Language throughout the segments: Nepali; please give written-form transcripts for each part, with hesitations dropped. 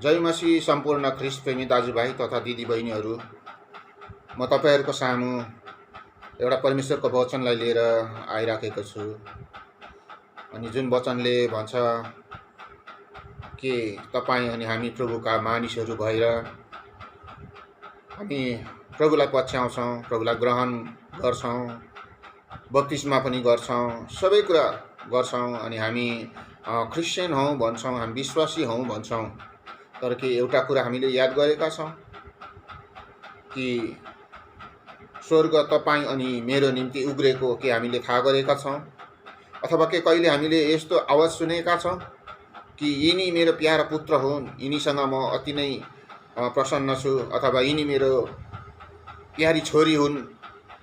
जय मसीह सम्पूर्ण ख्रिस्ट प्रेमी दाजुभाइ तथा दिदीबहिनीहरू, म तपाईँहरूको सामु एउटा परमेश्वरको वचनलाई लिएर आइराखेको छु। अनि जुन वचनले भन्छ कि तपाईँ अनि हामी प्रभुका मानिसहरू भएर हामी प्रभुलाई पछ्याउँछौँ, प्रभुलाई ग्रहण गर्छौँ, बप्तिस्मा पनि गर्छौँ, सबै कुरा गर्छौँ अनि हामी क्रिस्चियन हौँ भन्छौँ, हामी विश्वासी हौँ भन्छौँ। तर के एउटा कुरा हामीले याद गरेका छौँ कि स्वर्ग तपाईँ अनि मेरो निम्ति उग्रेको के हामीले थाहा गरेका छौँ? अथवा के कहिले हामीले यस्तो आवाज सुनेका छौँ कि यिनी मेरो प्यारा पुत्र हुन्, यिनीसँग म अति नै प्रसन्न छु, अथवा यिनी मेरो प्यारी छोरी हुन्,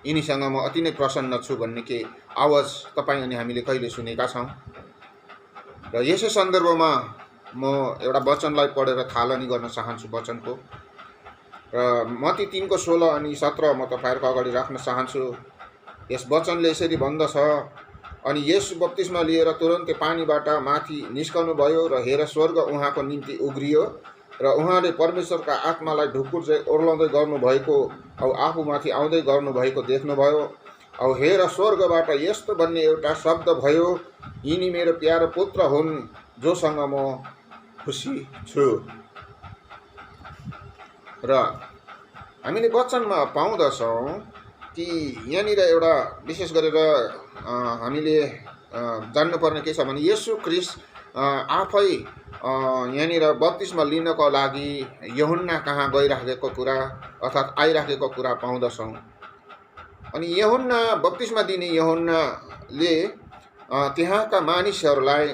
यिनीसँग म अति नै प्रसन्न छु भन्ने के आवाज तपाईँ अनि हामीले कहिले सुनेका छौँ? र यसै सन्दर्भमा म एउटा वचनलाई पढेर थालनी गर्न चाहन्छु वचनको। र मत्ती 3:16 अनि 17 म तपाईँहरूको अगाडि राख्न चाहन्छु। यस वचनले यसरी भन्दछ, अनि येशू बप्तिस्मा लिएर तुरन्तै पानीबाट माथि निस्कनु भयो र हेर स्वर्ग उहाँको निम्ति उग्रियो र उहाँले परमेश्वरका आत्मालाई ढुकुर चाहिँ ओर्लाउँदै गर्नुभएको औ आफूमाथि आउँदै गर्नुभएको देख्नुभयो। औ हेर स्वर्गबाट यस्तो भन्ने एउटा शब्द भयो, यिनी मेरो प्यारो पुत्र हुन् जोसँग म खुसी छु। र हामीले वचनमा पाउँदछौँ कि यहाँनिर एउटा विशेष गरेर हामीले जान्नुपर्ने के छ भने येशू ख्रिस्ट आफै यहाँनिर बप्तिस्मा लिनको लागि यूहन्ना कहाँ गइराखेको कुरा अर्थात् आइराखेको कुरा पाउँदछौँ। अनि यूहन्ना बप्तिस्मा दिने यूहन्नाले त्यहाँका मानिसहरूलाई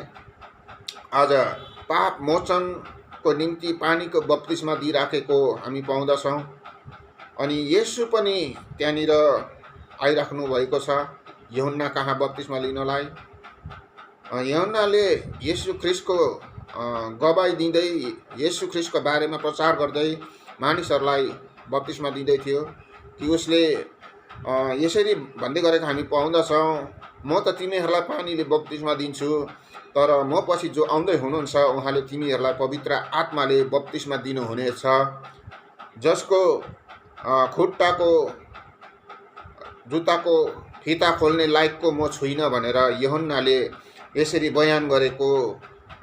आज पाप मोचनको निम्ति पानीको बप्तिस्मा दिइराखेको हामी पाउँदछौँ। अनि येशू पनि त्यहाँनिर आइराख्नु भएको छ यूहन्ना कहाँ बप्तिस्मा लिनलाई। यूहन्नाले येशू ख्रिस्टको गवाई दिँदै येशू ख्रिस्टको बारेमा प्रचार गर्दै मानिसहरूलाई बप्तिस्मा दिँदै थियो कि उसले यसरी भन्दै गरेको हामी पाउँदछौँ, म त तिमीहरूलाई पानीले बप्तिस्मा दिन्छु, तर म पछि जो आउँदै हुनुहुन्छ उहाँले तिमीहरूलाई पवित्र आत्माले बप्तिस्मा दिनुहुनेछ, जसको खुट्टाको जुत्ताको फिता खोल्ने लायकको म छुइनँ भनेर यूहन्नाले यसरी बयान गरेको,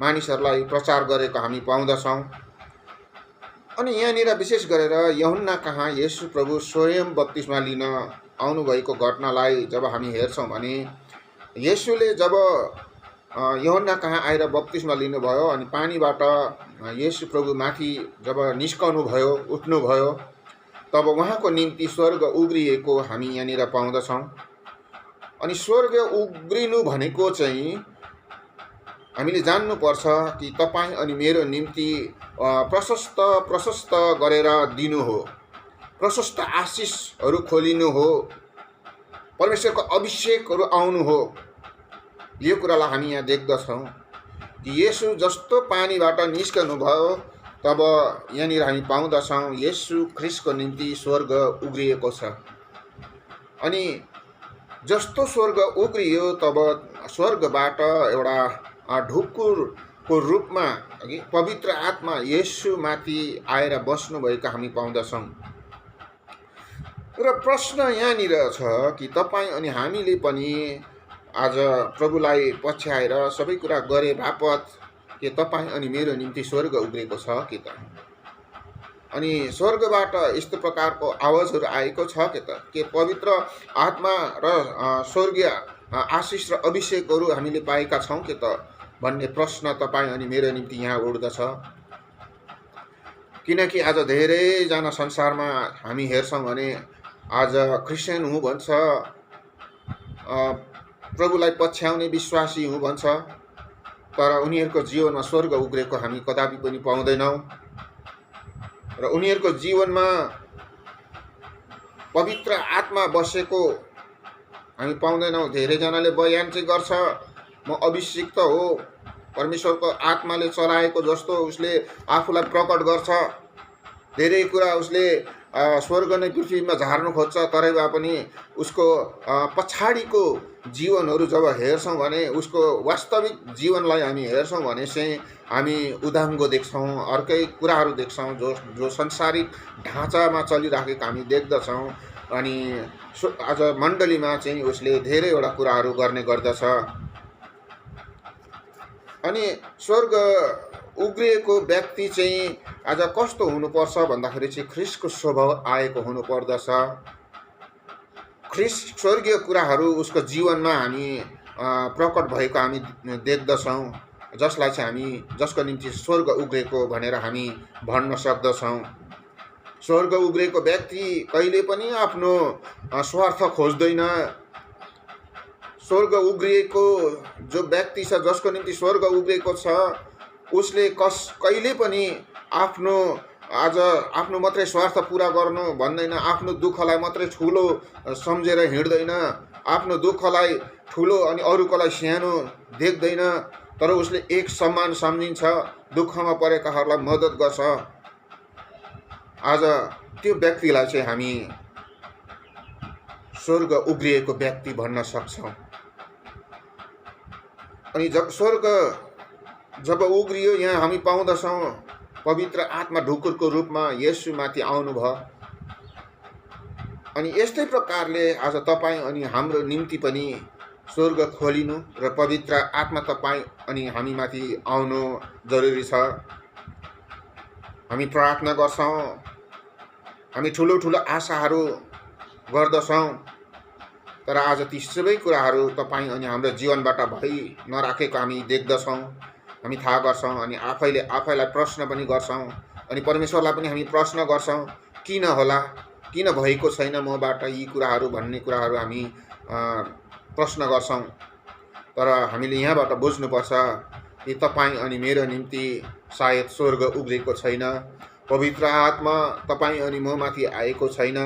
मानिसहरूलाई प्रचार गरेको हामी पाउँदछौँ। अनि यहाँनिर विशेष गरेर यूहन्ना कहाँ येशू प्रभु स्वयं बप्तिस्मा लिन आउनुभएको घटनालाई जब हामी हेर्छौँ भने येशूले जब यूहन्ना कहाँ आएर बप्तिस्मा लिनुभयो अनि पानीबाट येशू प्रभु माथि जब निस्कनु भयो, उठ्नुभयो, तब उहाँको निम्ति स्वर्ग उग्रिएको हामी यहाँनिर पाउँदछौँ। अनि स्वर्ग उग्रिनु भनेको चाहिँ हामीले जान्नुपर्छ कि तपाईँ अनि मेरो निम्ति प्रशस्त गरेर दिनु हो, प्रशस्त आशिषहरू खोलिनु हो, परमेश्वरको अभिषेकहरू आउनु हो। यो कुरालाई हामी यहाँ देख्दछौँ कि येशू जस्तो पानीबाट निस्कनु भयो, तब यहाँनिर हामी पाउँदछौँ येशू ख्रिस्टको निम्ति स्वर्ग उग्रिएको छ। अनि जस्तो स्वर्ग उग्रियो तब स्वर्गबाट एउटा ढुकुरको रूपमा पवित्र आत्मा येशू माथि आएर बस्नुभएको हामी पाउँदछौँ। र प्रश्न यहाँनिर छ कि तपाईँ अनि हामीले पनि आज प्रभुलाई पछ्याएर सबै कुरा गरे बापत के तपाईँ अनि मेरो निम्ति स्वर्ग उग्रेको छ के त? अनि स्वर्गबाट यस्तो प्रकारको आवाजहरू आएको छ के त? के पवित्र आत्मा र स्वर्गीय आशिष र अभिषेकहरू हामीले पाएका छौँ के त भन्ने प्रश्न तपाईँ अनि मेरो निम्ति यहाँ उठ्दछ। किनकि आज धेरैजना संसारमा हामी हेर्छौँ भने आज क्रिस्चियन हुँ भन्छ, प्रभुलाई पछ्याउने विश्वासी हुँ भन्छ, तर उनीहरूको जीवनमा स्वर्ग उग्रेको हामी कदापि पनि पाउँदैनौँ। र उनीहरूको जीवनमा पवित्र आत्मा बसेको हामी पाउँदैनौँ। धेरैजनाले बयान चाहिँ गर्छ, म अभिषिक्त हो, परमेश्वरको आत्माले चलाएको जस्तो उसले आफूलाई प्रकट गर्छ, धेरै कुरा उसले स्वर्ग नै पृथ्वीमा झार्नु खोज्छ, तरै भए पनि उसको पछाडिको जीवनहरू जब हेर्छौँ भने, उसको वास्तविक जीवनलाई हामी हेर्छौँ भने चाहिँ हामी उदाङ्गो देख्छौँ, अर्कै कुराहरू देख्छौँ जो जो संसारिक ढाँचामा चलिराखेको हामी देख्दछौँ। अनि आज मण्डलीमा चाहिँ उसले धेरैवटा कुराहरू गर्ने गर्दछ। अनि स्वर्ग उग्रिएको व्यक्ति चाहिँ आज कस्तो हुनुपर्छ भन्दाखेरि चाहिँ ख्रिस्टको स्वभाव आएको हुनुपर्दछ। ख्रिस्ट स्वर्गीय कुराहरू उसको जीवनमा हामी प्रकट भएको हामी देख्दछौँ, जसलाई चाहिँ हामी जसको निम्ति स्वर्ग उग्रेको भनेर हामी भन्न सक्दछौँ। स्वर्ग उग्रेको व्यक्ति कहिले पनि आफ्नो स्वार्थ खोज्दैन। स्वर्ग उग्रिएको जो व्यक्ति छ, जसको निम्ति स्वर्ग उग्रिएको छ, उसले कहिले पनि आफ्नो मात्रै स्वार्थ पुरा गर्नु भन्दैन, आफ्नो दुःखलाई मात्रै ठुलो सम्झेर हिँड्दैन, आफ्नो दुःखलाई ठुलो अनि अरूकोलाई सानो देख्दैन, तर उसले एक समान सम्झिन्छ, दुःखमा परेकाहरूलाई मद्दत गर्छ। आज त्यो व्यक्तिलाई चाहिँ हामी स्वर्ग उग्रिएको व्यक्ति भन्न सक्छौँ। अनि जब उग्रियो, यहाँ हामी पाउँदछौँ पवित्र आत्मा ढुकुरको रूपमा येशूमाथि आउनुभयो। अनि यस्तै प्रकारले आज तपाईँ अनि हाम्रो निम्ति पनि स्वर्ग खोलिनु र पवित्र आत्मा तपाईँ अनि हामीमाथि आउनु जरुरी छ। हामी प्रार्थना गर्छौँ, हामी ठुलो ठुलो आशाहरू गर्दछौँ, तर आज ती सबै कुराहरू तपाईँ अनि हाम्रो जीवनबाट भइ नराखेको हामी देख्दछौँ, हामी थाहा गर्छौँ। अनि आफैलाई प्रश्न पनि गर्छौँ, अनि परमेश्वरलाई पनि हामी प्रश्न गर्छौँ, किन होला, किन भएको छैन मबाट यी कुराहरू भन्ने कुराहरू हामी प्रश्न गर्छौँ। तर हामीले यहाँबाट बुझ्नुपर्छ कि तपाईँ अनि मेरो निम्ति सायद स्वर्ग उग्रेको छैन, पवित्र आत्मा तपाईँ अनि ममाथि आएको छैन।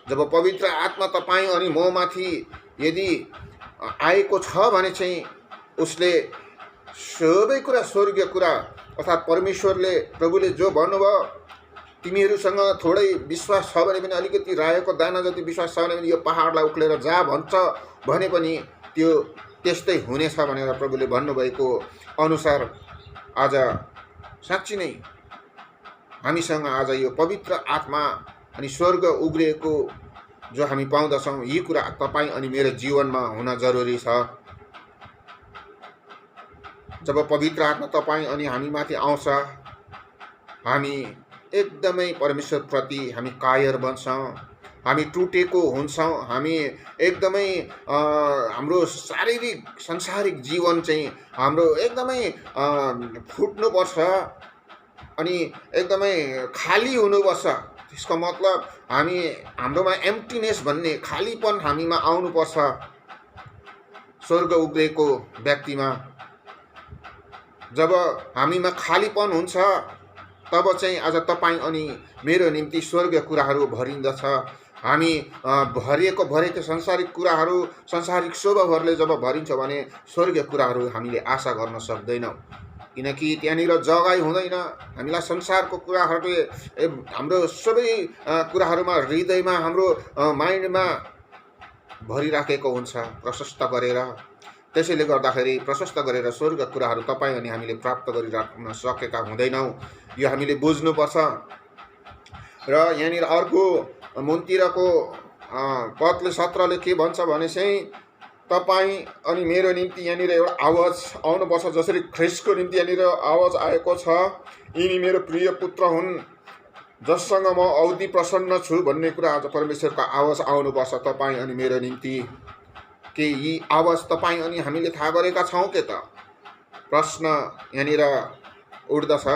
जब पवित्र आत्मा तपाईँ अनि ममाथि यदि आएको छ भने चाहिँ उसले सबै कुरा, स्वर्गीय कुरा, अर्थात् परमेश्वरले, प्रभुले जो भन्नुभयो, तिमीहरूसँग थोरै विश्वास छ भने पनि, अलिकति रायोको दाना जति विश्वास छ भने पनि यो पहाडलाई उक्लेर जा भन्छ भने पनि त्यो त्यस्तै हुनेछ भनेर प्रभुले भन्नुभएको अनुसार आज साँच्ची नै हामीसँग आज यो पवित्र आत्मा अनि स्वर्ग उग्रिएको जो हामी पाउँदछौँ, यी कुरा तपाईँ अनि मेरो जीवनमा हुन जरुरी छ। जब पवित्र आत्मा तपाईँ अनि हामीमाथि आउँछ, हामी एकदमै परमेश्वरप्रति हामी कायर बन्छौँ, हामी टुटेको हुन्छौँ, हामी एकदमै हाम्रो शारीरिक संसारिक जीवन चाहिँ हाम्रो एकदमै फुट्नुपर्छ अनि एकदमै खाली हुनुपर्छ। त्यसको मतलब हाम्रोमा एम्प्टीनेस भन्ने खालीपन हामीमा आउनुपर्छ। स्वर्ग उग्रेको व्यक्तिमा जब हामीमा खालीपन हुन्छ, तब चाहिँ आज तपाईँ अनि मेरो निम्ति स्वर्गीय कुराहरू भरिन्दछ। हामी भरेको संसारिक कुराहरू, संसारिक शोभाहरूले जब भरिन्छ भने स्वर्गीय कुराहरू हामीले आशा गर्न सक्दैनौँ, किनकि त्यहाँनिर जग्गै हुँदैन। हामीलाई संसारको कुराहरूले हाम्रो सबै कुराहरूमा, हृदयमा, हाम्रो माइन्डमा भरिराखेको हुन्छ प्रशस्त गरेर। त्यसैले गर्दाखेरि प्रशस्त गरेर स्वर्ग कुराहरू तपाईँ अनि हामीले प्राप्त गरिराख्न सकेका हुँदैनौँ। यो हामीले बुझ्नुपर्छ। र यहाँनिर अर्को मुनतिरको पदले 17ले के भन्छ भने चाहिँ तपाईँ अनि मेरो निम्ति यहाँनिर एउटा आवाज आउनुपर्छ, जसरी ख्रिस्टको निम्ति यहाँनिर आवाज आएको छ, यिनी मेरो प्रिय पुत्र हुन् जससँग म औधी प्रसन्न छु भन्ने कुरा आज परमेश्वरको आवाज आउनुपर्छ तपाईँ अनि मेरो निम्ति। के यी आवाज तपाईँ अनि हामीले थाहा गरेका छौँ के त? प्रश्न यहाँनिर उठ्दछ।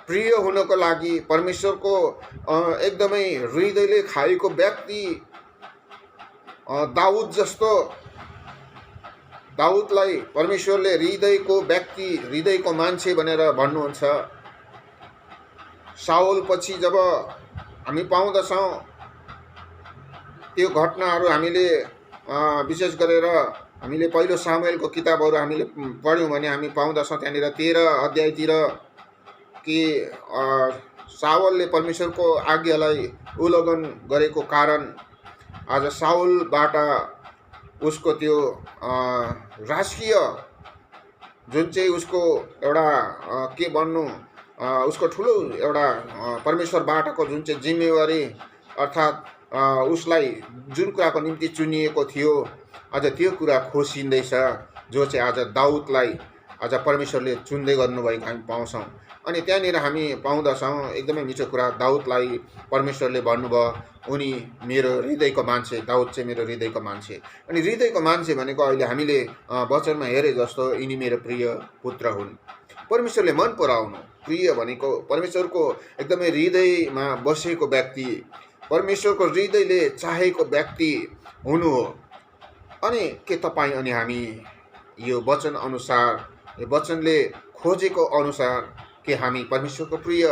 प्रिय हुनको लागि परमेश्वरको एकदमै हृदयले खाएको व्यक्ति दाउद जस्तो, दाउदलाई परमेश्वरले हृदयको व्यक्ति, हृदयको मान्छे भनेर भन्नुहुन्छ। साउल पछि जब हामी पाउँदछौँ त्यो घटनाहरू, हामीले विशेष गरेर हामीले पहिलो सामुएलको किताबहरू हामीले पढ्यौँ भने हामी पाउँदछौँ त्यहाँनिर 13 अध्यायतिर कि साउलले परमेश्वरको आज्ञालाई उल्लङ्घन गरेको कारण आज साउलबाट उसको त्यो राजकीय जुन चाहिँ उसको एउटा के भन्नु उसको ठुलो एउटा परमेश्वरबाटको जुन चाहिँ जिम्मेवारी अर्थात् उसलाई जुन कुराको निम्ति चुनिएको थियो अझ त्यो कुरा खोसिँदैछ, जो चाहिँ आज दाउदलाई आज परमेश्वरले चुन्दै गर्नुभएको हामी पाउँछौँ। अनि त्यहाँनिर हामी पाउँदछौँ एकदमै मिठो कुरा, दाउदलाई परमेश्वरले भन्नुभयो उनी मेरो हृदयको मान्छे, दाउद चाहिँ मेरो हृदयको मान्छे। अनि हृदयको मान्छे भनेको अहिले हामीले वचनमा हेरे जस्तो यिनी मेरो प्रिय पुत्र हुन्। परमेश्वरले मन पराउनु, प्रिय भनेको परमेश्वरको एकदमै हृदयमा बसेको व्यक्ति, परमेश्वरको हृदयले चाहेको व्यक्ति हुनु हो। अनि के तपाईँ अनि हामी यो वचन अनुसार, यो वचनले खोजेको अनुसार के हामी परमेश्वरको प्रिय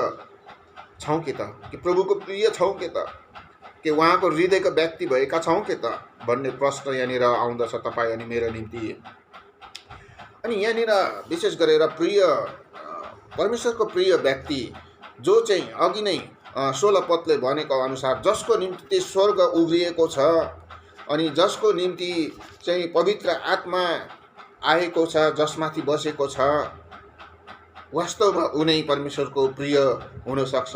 छौँ के त, कि प्रभुको प्रिय छौँ के त, कि उहाँको हृदयको व्यक्ति भएका छौँ के त भन्ने प्रश्न यहाँनिर आउँदछ तपाईँ अनि मेरो निम्ति। अनि यहाँनिर विशेष गरेर प्रिय परमेश्वरको प्रिय व्यक्ति जो चाहिँ अघि नै 16 पदले भनेको अनुसार जसको निम्ति स्वर्ग उब्रिएको छ अनि जसको निम्ति चाहिँ पवित्र आत्मा आएको छ, जसमाथि बसेको छ, वास्तवमा उनै परमेश्वरको प्रिय हुन सक्छ,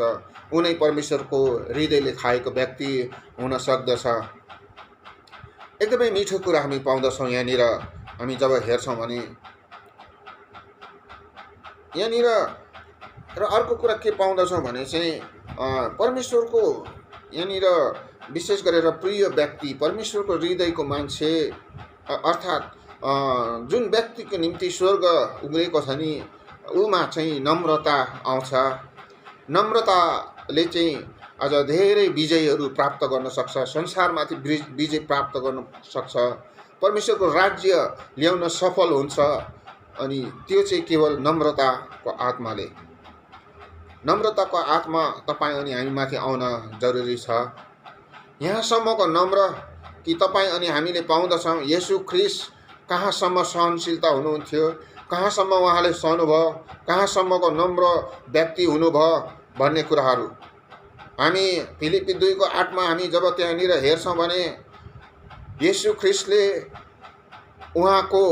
उनै परमेश्वरको हृदयले खाएको व्यक्ति हुन सक्दछ। एकदमै मिठो कुरा हामी पाउँदछौँ यहाँनिर। हामी जब हेर्छौँ भने यहाँनिर र अर्को कुरा के पाउँदछौँ भने चाहिँ परमेश्वरको यहाँनिर विशेष गरेर प्रिय व्यक्ति, परमेश्वरको हृदयको मान्छे अर्थात् जुन व्यक्तिको निम्ति स्वर्ग उब्रेको छ नि उमा चाहिँ नम्रता आउँछ। नम्रताले चाहिँ आज धेरै विजयहरू प्राप्त गर्न सक्छ, संसारमाथि विजय प्राप्त गर्न सक्छ, परमेश्वरको राज्य ल्याउन सफल हुन्छ। अनि त्यो चाहिँ केवल नम्रताको आत्माले, नम्रताको आत्मा तपाईँ अनि हामीमाथि आउन जरुरी छ। यहाँसम्मको नम्र कि तपाईँ अनि हामीले पाउँदछौँ येशू ख्रीष्ट कहाँसम्म सहनशीलता हुनुहुन्थ्यो, कहाँसम्म उहाँले सहनुभयो, कहाँसम्मको नम्र व्यक्ति हुनुभयो भन्ने कुराहरू हामी फिलिप्पी 2:8 हामी जब त्यहाँनिर हेर्छौँ भने येशू ख्रीष्टले उहाँको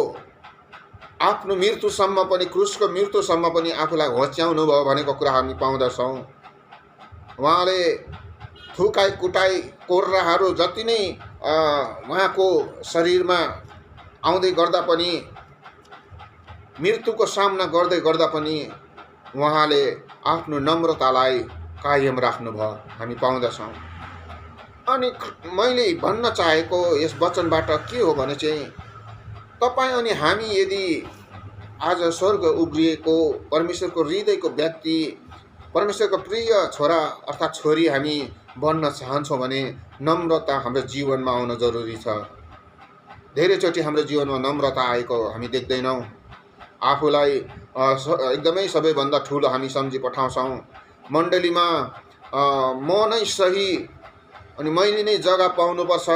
आफ्नो मृत्युसम्म पनि, क्रुसको मृत्युसम्म पनि आफूलाई होच्याउनु भयो भनेको कुरा हामी पाउँदछौँ। उहाँले थुकाइ कुटाइ कोर्राहरू जति नै उहाँको शरीरमा आउँदै गर्दा पनि, मृत्युको सामना गर्दै गर्दा पनि उहाँले आफ्नो नम्रतालाई कायम राख्नुभयो हामी पाउँदछौँ। अनि मैले भन्न चाहेको यस वचनबाट के हो भने चाहिँ तपाईँ अनि हामी यदि आज स्वर्ग उब्रिएको परमेश्वरको हृदयको व्यक्ति, परमेश्वरको प्रिय छोरा अर्थात् छोरी हामी बन्न चाहन्छौँ भने नम्रता हाम्रो जीवनमा आउन जरुरी छ। धेरैचोटि हाम्रो जीवनमा नम्रता आएको हामी देख्दैनौँ। आफूलाई एकदमै सबैभन्दा ठुलो हामी सम्झी पठाउँछौँ। मण्डलीमा म नै सही अनि मैले नै जग्गा पाउनुपर्छ,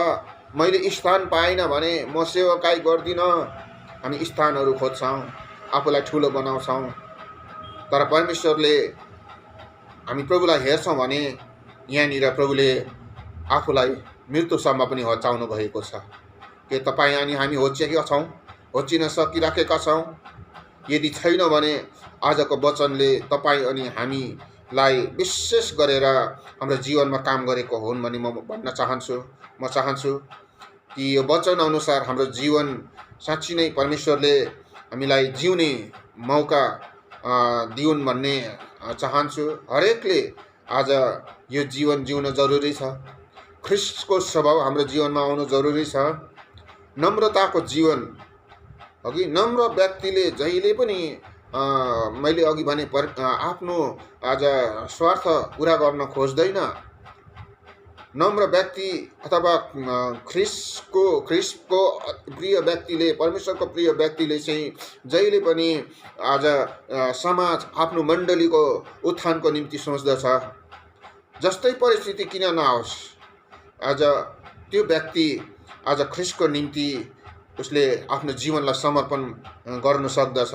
मैले स्थान पाइनँ भने म सेवाकाई गर्दिनँ, हामी स्थानहरू खोज्छौँ, आफूलाई ठुलो बनाउँछौँ। तर परमेश्वरले हामी प्रभुलाई हेर्छौँ भने यहाँनिर प्रभुले आफूलाई मृत्युसम्म पनि होच्याउनु भएको छ। के तपाईँ अनि हामी होचिएका छौँ, होचिन सकिराखेका छौँ? यदि छैन भने आजको वचनले तपाईँ अनि हामीलाई विशेष गरेर हाम्रो जीवनमा काम गरेको हुन् भन्ने म भन्न चाहन्छु। म चाहन्छु कि यो वचन अनुसार हाम्रो जीवन साँच्चै नै परमेश्वरले हामीलाई जिउने मौका दिउन् भन्ने चाहन्छु। हरेकले आज यो जीवन जिउन जरुरी छ। ख्रीष्टको स्वभाव हाम्रो जीवनमा आउनु जरुरी छ। नम्रताको जीवन, अघि नम्र व्यक्तिले जहिले पनि मैले अघि भने आफ्नो आज स्वार्थ पुरा गर्न खोज्दैन। नम्र व्यक्ति अथवा ख्रीष्टको प्रिय व्यक्तिले, परमेश्वरको प्रिय व्यक्तिले चाहिँ जहिले पनि आज समाज, आफ्नो मण्डलीको उत्थानको निम्ति सोच्दछ। जस्तै परिस्थिति किन नआओस्, आज त्यो व्यक्ति आज ख्रीष्टको निम्ति उसले आफ्नो जीवनलाई समर्पण गर्न सक्दछ।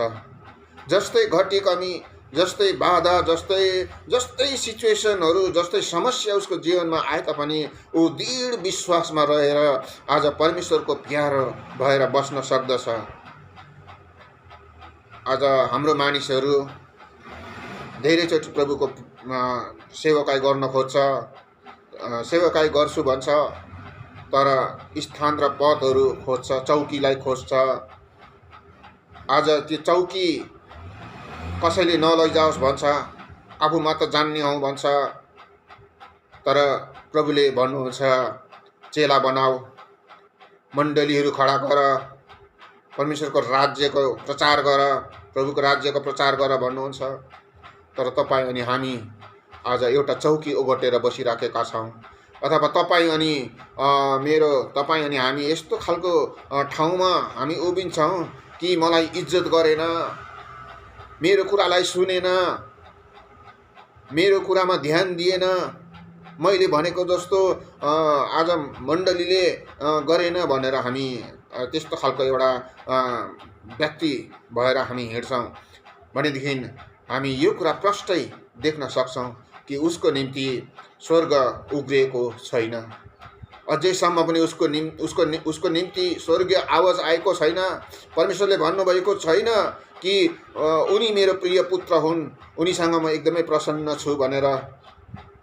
जस्तै घटी कमी, जस्तै बाधा, जस्तै सिचुएसनहरू, जस्तै समस्या उसको जीवनमा आए तापनि ऊ दृढ विश्वासमा रहेर आज परमेश्वरको प्यारो भएर बस्न सक्दछ। आज हाम्रो मानिसहरू धेरैचोटि प्रभुको सेवकाई गर्न खोज्छ, सेवकाई गर्छु भन्छ, तर स्थान र पदहरू खोज्छ, चौकीलाई खोज्छ। आज त्यो चौकी कसैले नलैजाओस् भन्छ, आफू मात्र जान्ने हौ भन्छ, तर प्रभुले भन्नुहुन्छ चेला बनाऊ, मण्डलीहरू खडा गर, परमेश्वरको राज्यको प्रचार गर, प्रभुको राज्यको प्रचार गर भन्नुहुन्छ। तर तपाईँ अनि हामी आज एउटा चौकी ओगटेर बसिराखेका छौँ, अथवा तपाईँ अनि हामी यस्तो खालको ठाउँमा हामी उभिन्छौँ कि मलाई इज्जत गरेन, मेरो कुरालाई सुनेन, मेरो कुरामा ध्यान दिएन, मैले भनेको जस्तो आज मण्डलीले गरेन भनेर हामी त्यस्तो खालको एउटा व्यक्ति भएर हामी हिँड्छौँ भनेदेखि हामी यो कुरा प्रष्टै देख्न सक्छौँ कि उसको निम्ति स्वर्ग उग्रिएको छैन। अझैसम्म पनि उसको निम्ति स्वर्गीय आवाज आएको छैन। परमेश्वरले भन्नुभएको छैन कि उनी मेरो प्रिय पुत्र हुन्, उनीसँग म एकदमै प्रसन्न छु भनेर,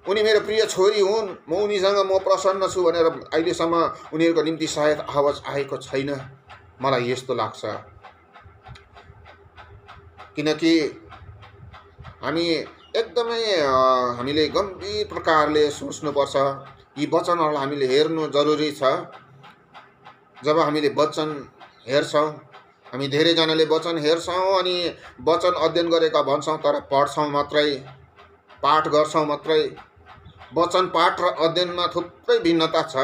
उनी मेरो प्रिय छोरी हुन्, म उनीसँग म प्रसन्न छु भनेर अहिलेसम्म उनीहरूको निम्ति सायद आवाज आएको छैन। मलाई यस्तो लाग्छ, किनकि हामी एकदमै हामीले गम्भीर प्रकारले सोच्नुपर्छ। यी वचनहरूलाई हामीले हेर्नु जरुरी छ। जब हामीले वचन हेर्छौँ, हामी धेरैजनाले वचन हेर्छौँ अनि वचन अध्ययन गरेका भन्छौँ, तर पढ्छौँ मात्रै, पाठ गर्छौँ मात्रै। वचन पाठ र अध्ययनमा थुप्रै भिन्नता छ।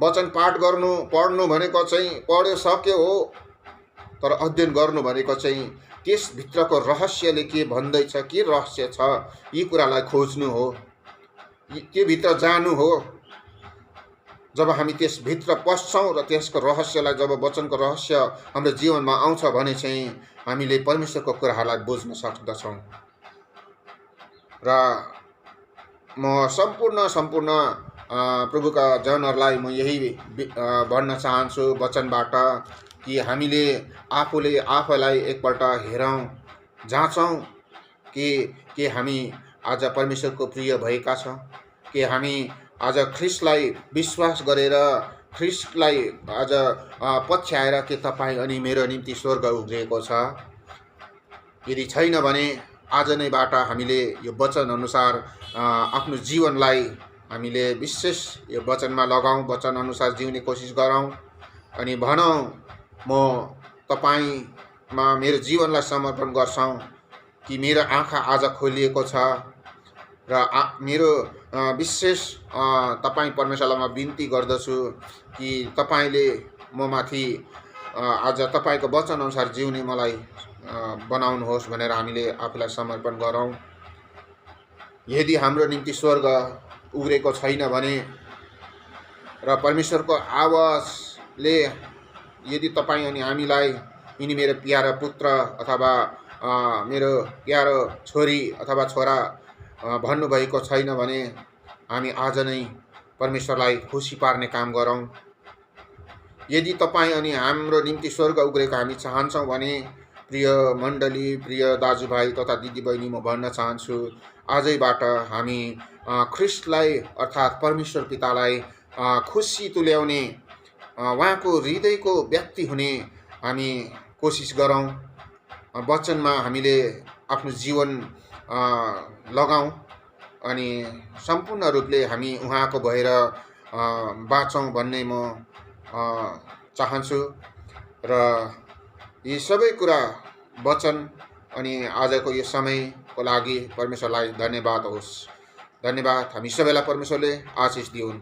वचन पाठ गर्नु, पढ्नु भनेको चाहिँ पढ्यो सक्यो हो, तर अध्ययन गर्नु भनेको चाहिँ त्यसभित्रको रहस्यले के भन्दैछ, के रहस्य छ, यी कुरालाई खोज्नु हो, त्योभित्र जानु हो। जब हामी त्यसभित्र पस्छौँ र त्यसको रहस्यलाई, जब वचनको रहस्य हाम्रो जीवनमा आउँछ भने चाहिँ हामीले परमेश्वरको कुराहरूलाई बुझ्न सक्दछौँ। र म सम्पूर्ण प्रभुका जनहरूलाई म यही भन्न चाहन्छु वचनबाट कि हामीले आफैलाई एकपल्ट हेरौँ, जाँचौँ कि हामी आज परमेश्वरको प्रिय भएका छौँ, कि हामी आज ख्रिस्टलाई विश्वास गरेर ख्रिस्टलाई आज पछ्याएर के तपाईँ अनि मेरो निम्ति स्वर्ग उब्रिएको छ। यदि छैन भने आज नैबाट हामीले यो वचन अनुसार आफ्नो जीवनलाई हामीले विशेष यो वचनमा लगाऊँ, वचन अनुसार जिउने कोसिस गरौँ अनि भनौँ म तपाईँमा मेरो जीवनलाई समर्पण गर्छौँ कि मेरो आँखा आज खोलिएको छ र मेरो विशेष तपाईँ परमेश्वरलाई म बिन्ती गर्दछु कि तपाईँले म माथि आज तपाईँको वचन अनुसार जिउने मलाई बनाउनुहोस् भनेर हामीले आफूलाई समर्पण गरौँ। यदि हाम्रो निम्ति स्वर्ग उग्रेको छैन भने र परमेश्वरको आवाजले यदि तपाईँ अनि हामीलाई यिनी मेरो प्यारो पुत्र अथवा मेरो प्यारो छोरी अथवा छोरा भन्नुभएको छैन भने हामी आज नै परमेश्वरलाई खुसी पार्ने काम गरौँ। यदि तपाईँ अनि हाम्रो निम्ति स्वर्ग उग्रेको हामी चाहन्छौँ भने प्रिय मण्डली, प्रिय दाजुभाइ तथा दिदीबहिनी, म भन्न चाहन्छु आजैबाट हामी ख्रिस्टलाई अर्थात् परमेश्वर पितालाई खुसी तुल्याउने, उहाँको हृदयको व्यक्ति हुने हामी कोसिस गरौँ। वचनमा हामीले आफ्नो जीवन लगाऊँ अनि सम्पूर्ण रूपले हामी उहाँको भएर बाँचौँ भन्ने म चाहन्छु। र यी सबै कुरा वचन अनि आजको यो समयको लागि परमेश्वरलाई धन्यवाद होस्। धन्यवाद। हामी सबैलाई परमेश्वरले आशिष दिउन्।